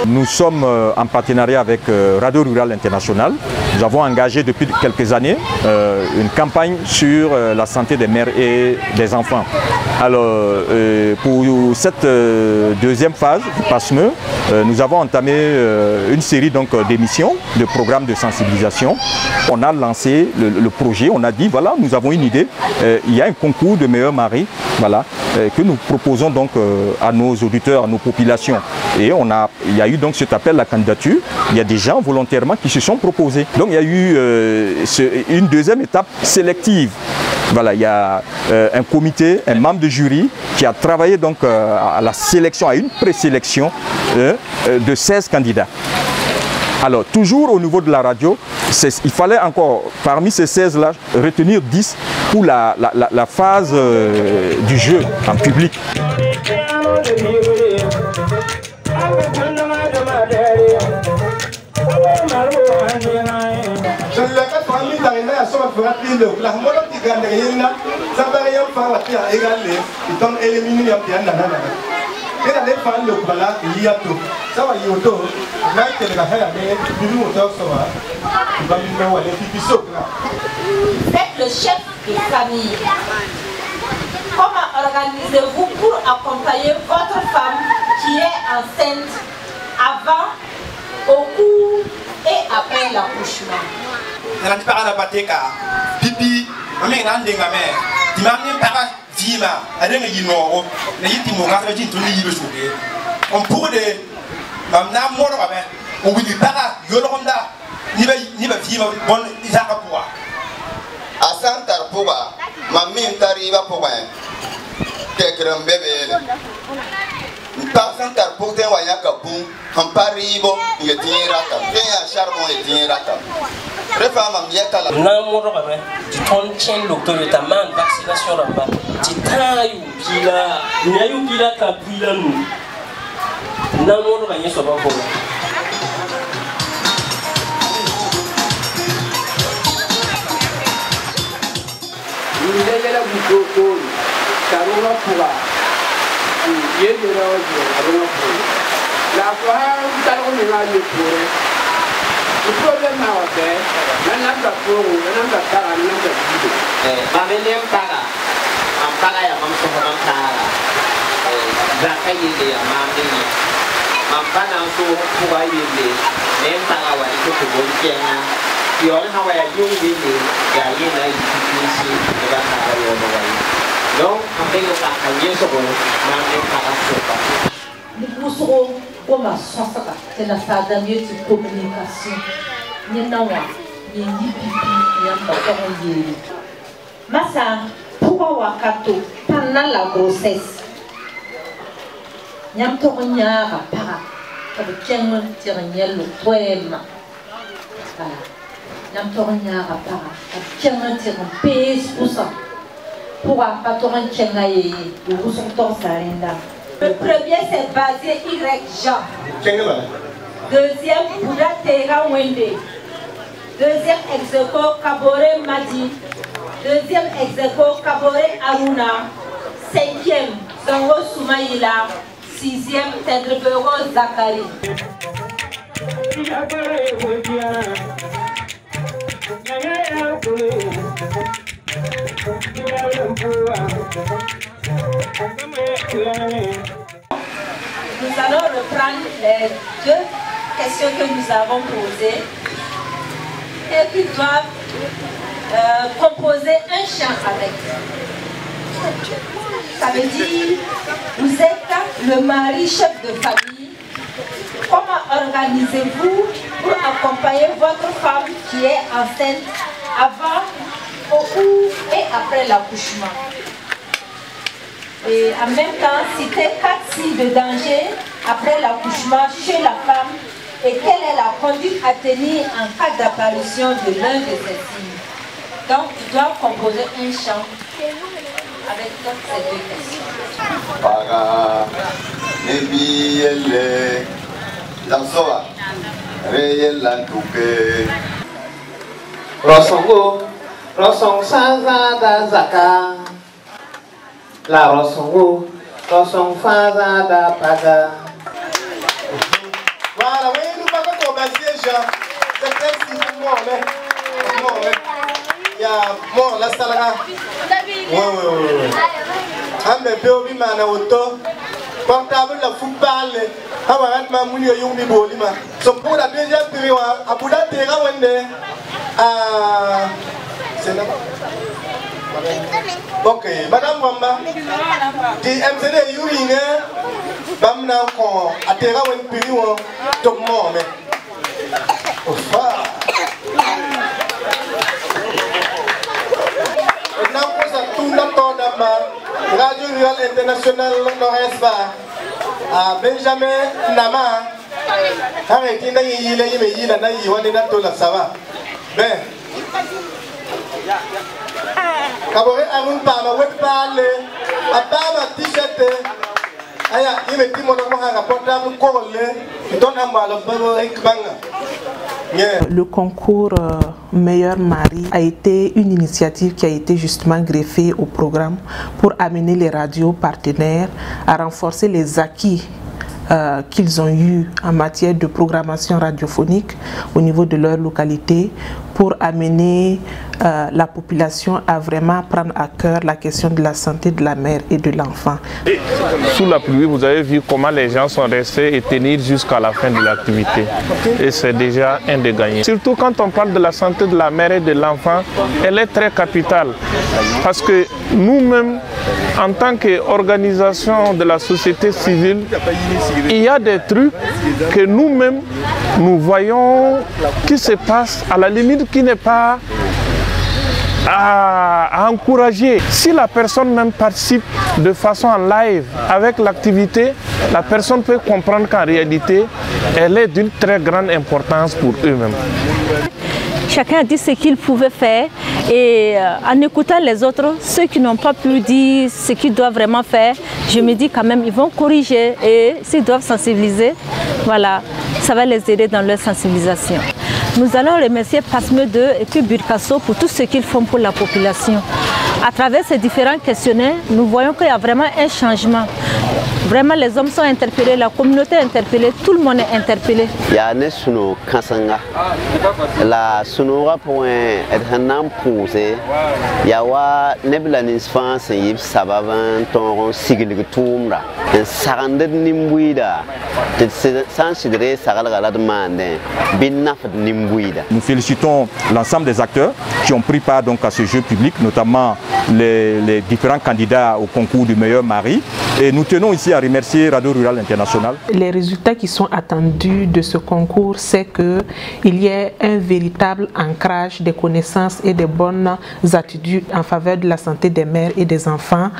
Nous sommes en partenariat avec Radio Rural International. Nous avons engagé depuis quelques années une campagne sur la santé des mères et des enfants. Alors, pour cette deuxième phase du PASME, nous avons entamé une série d'émissions, de programmes de sensibilisation. On a lancé le projet, on a dit, voilà, nous avons une idée, il y a un concours de meilleurs maris, voilà, que nous proposons donc à nos auditeurs, à nos populations. Et il y a eu donc cet appel à la candidature. Il y a des gens volontairement qui se sont proposés. Donc il y a eu une deuxième étape sélective. Voilà, il y a un comité, un membre de jury qui a travaillé donc à la sélection, à une présélection de 16 candidats. Alors, toujours au niveau de la radio, il fallait encore, parmi ces 16-là, retenir 10 pour la phase du jeu en public. Faites le chef de famille. Comment organisez-vous pour accompagner votre femme qui est enceinte avant, au cours et après l'accouchement? C'est la salle de communication. Massa, pourquoi Wakato, pendant la grossesse, Nyam Toronyara, para, avec quel tiraniel le poème. Nyam Toronyara, para, avec quel tiraniel pour ça. Pourquoi pas Torontianaï, le Roussantor Sarinda. Le premier c'est basé Y Jean. Deuxième, Bouddha Tera Wende. Deuxième ex-aequo Kabore Madi. Deuxième ex-aequo Kabore Aruna. Cinquième, Zango Soumaïla. Sixième, Tedrebero Zakari. Nous allons reprendre les deux questions que nous avons posées et qui doivent composer un chant avec. Ça veut dire, vous êtes le mari chef de famille. Comment organisez-vous pour accompagner votre femme qui est enceinte avant, au cours et après l'accouchement? Et en même temps, citer 4 signes de danger après l'accouchement chez la femme et quelle est la conduite à tenir en cas d'apparition de l'un de ces signes. Donc, tu dois composer un chant avec toutes ces deux questions. Para Nebiele Dansoa Reyel Lantuke Rosongo, Rosong Saza da Zaka. La Rosongo, Rosong Faza da Paga. Voilà, oui, nous parlons de déjà. C'est presque mort, mais. Il y a mort, la salara. Oui. Un bébé au bimana auto. Portable la football. Amarat Mamouli et Yumi Bolima. Son pour la deuxième période, à Bouddha Terra Wende. C'est là. Ok, Madame Wamba, di MCD Yuri, Bamna Kon, à Terra Wende Période, Tom Mome. Radio Rural International Nord-Est à Benjamin Nama. Arrêtez ça va. Ben. Caboret Arun Pama, web parle. À Pama t-shirt. Aya, il me dit mon portable collé. Il donne un mal Le concours Meilleur Mari a été une initiative qui a été justement greffée au programme pour amener les radios partenaires à renforcer les acquis qu'ils ont eu en matière de programmation radiophonique au niveau de leur localité, pour amener la population à vraiment prendre à cœur la question de la santé de la mère et de l'enfant. Sous la pluie, vous avez vu comment les gens sont restés et tenir jusqu'à la fin de l'activité. Et c'est déjà un des gagnants. Surtout quand on parle de la santé de la mère et de l'enfant, elle est très capitale. Parce que nous-mêmes, en tant qu'organisation de la société civile, il y a des trucs que nous-mêmes, nous voyons qui se passent à la limite qui n'est pas à encourager. Si la personne même participe de façon en live avec l'activité, la personne peut comprendre qu'en réalité, elle est d'une très grande importance pour eux-mêmes. Chacun a dit ce qu'il pouvait faire et en écoutant les autres, ceux qui n'ont pas pu dire ce qu'ils doivent vraiment faire, je me dis quand même ils vont corriger et s'ils doivent sensibiliser, voilà, ça va les aider dans leur sensibilisation. Nous allons remercier PASME 2 et puis Burkaso pour tout ce qu'ils font pour la population. À travers ces différents questionnaires, nous voyons qu'il y a vraiment un changement. Vraiment, les hommes sont interpellés, la communauté est interpellée, tout le monde est interpellé. Il y a un suno kansanga, la sunora pour être un posé. Il y a un nebulanisfan, c'est yip sabavan, ton sigil toumra, un saranded nimbuida, sans sidre sarala demande, binaf nimbuida. Nous félicitons l'ensemble des acteurs qui ont pris part donc à ce jeu public, notamment les différents candidats au concours du meilleur mari. Et nous tenons ici à remercier Radio Rural International. Les résultats qui sont attendus de ce concours, c'est qu'il y ait un véritable ancrage des connaissances et des bonnes attitudes en faveur de la santé des mères et des enfants,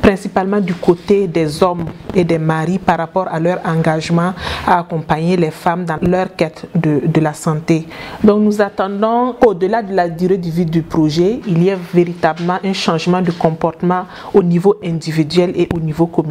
principalement du côté des hommes et des maris par rapport à leur engagement à accompagner les femmes dans leur quête de la santé. Donc nous attendons qu'au-delà de la durée de vie du projet, il y ait véritablement un changement de comportement au niveau individuel et au niveau communautaire.